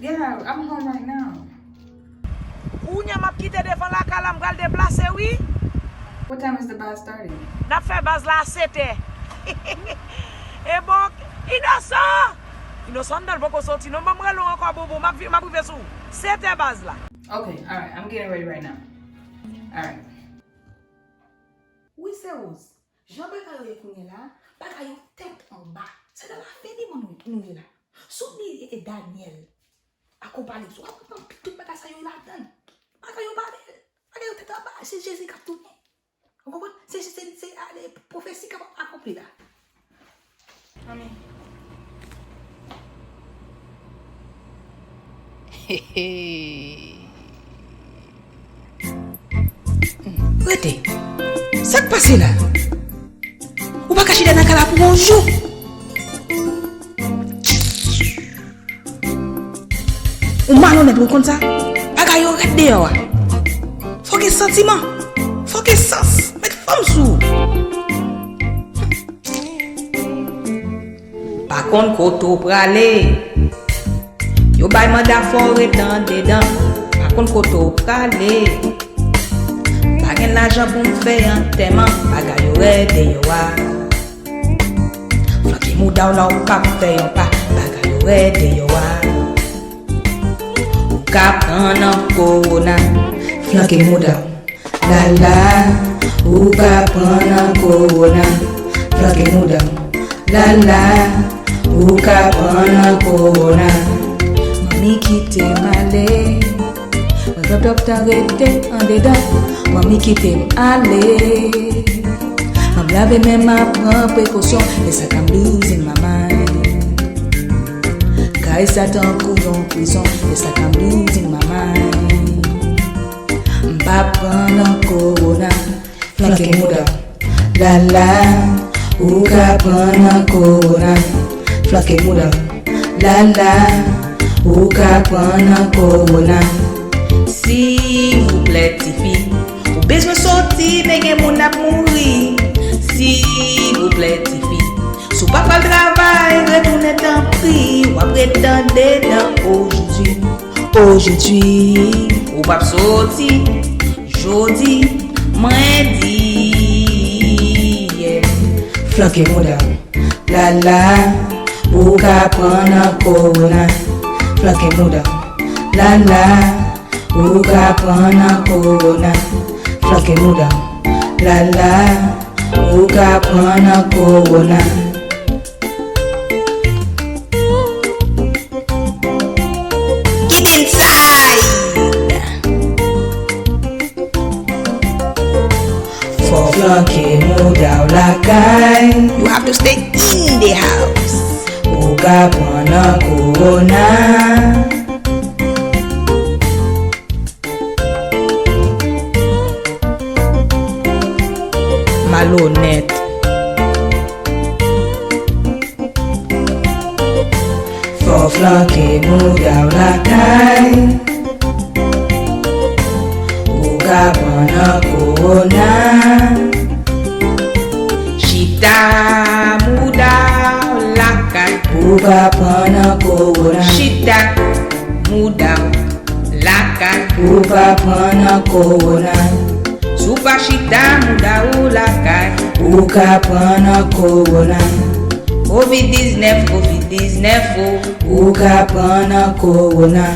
Yeah, I'm home right now. Ou nya m'a quitté devant la calam gal déplacé oui? What time is the bus starting? N'a fait base là 7h. Et bon, innocent. Innocent dans le bon sorti. Non, m'a m'relo encore bobo, m'a privé sou. 7h base là. Okay, all right. I'm getting ready right now. All right. Oui, c'est Rose. Jean Bakayo est là. Bakayo tête en bas. C'est dans la fin du monde nous là. Soumi et Daniel. Accompagné sur tout le bagage là dedans. Bakayo parle. Bakayo tête en bas. C'est Jésus qui a tout. Vous comprenez? C'est les prophéties qui ont accompli là. Mommy. Rete, ça qui passe là? Ou pas cacher dans la cala pour un jour? Ou malhonnête ou comme ça? Pas yo rete dehors. Faut que sentiment, faut que sens, mettre femme sous. Par contre, koto prale, yo bay manda forêt dans dedans. Par contre, koto prale, pa gen l'argent pour m'faire un thème, bagay yo rede yo wa. Flanke mouda ou la ou ka pou faire un pas, bagay yo rede yo wa. Ou ka pran nan corona, flanke mouda la la. Ou ka pran nan corona, flanke mouda la la. Ou ka pran nan corona. Mami kite male, wap dop ta rete en dedans. Mami kite m'ale, m'am lave même ma prend précaution. Et ça can lose in my mind. Car ça t'en couillon prison. Et ça can lose in my mind. M'pa prendre corona, flanke mouda la la. Ou ka prendre corona, flanke mouda la la. Ou ka prendre corona. S'il vous plaît, Tifi, ou besoin sortir, mais gen moun ap mouri. S'il vous plaît, Tifi, sou pa pa travail, retourne dans prix. Ou après tant dedans aujourd'hui. Aujourd'hui, ou pa sorti, jodi, mardi. Flanke mouda, la la. Ou ka prendre corona, flanke mouda, la la. Ou ka prendre corona, flanke mouda, la la. Ou ka prendre corona. Get inside. For flanke mouda ou la caille, you have to stay in the house. Ou ka prendre corona. Malhonnête. Faut flanquer mouda ou la caille. Ou ka prendre corona. Chita mouda ou la caille. Ou ka prendre corona. Chita mouda ou la caille. Ou ka prendre corona. Soupa chita mouda ou la caille. Ou ka prendre corona. Covid-19, Covid-19. Ou ka prendre corona.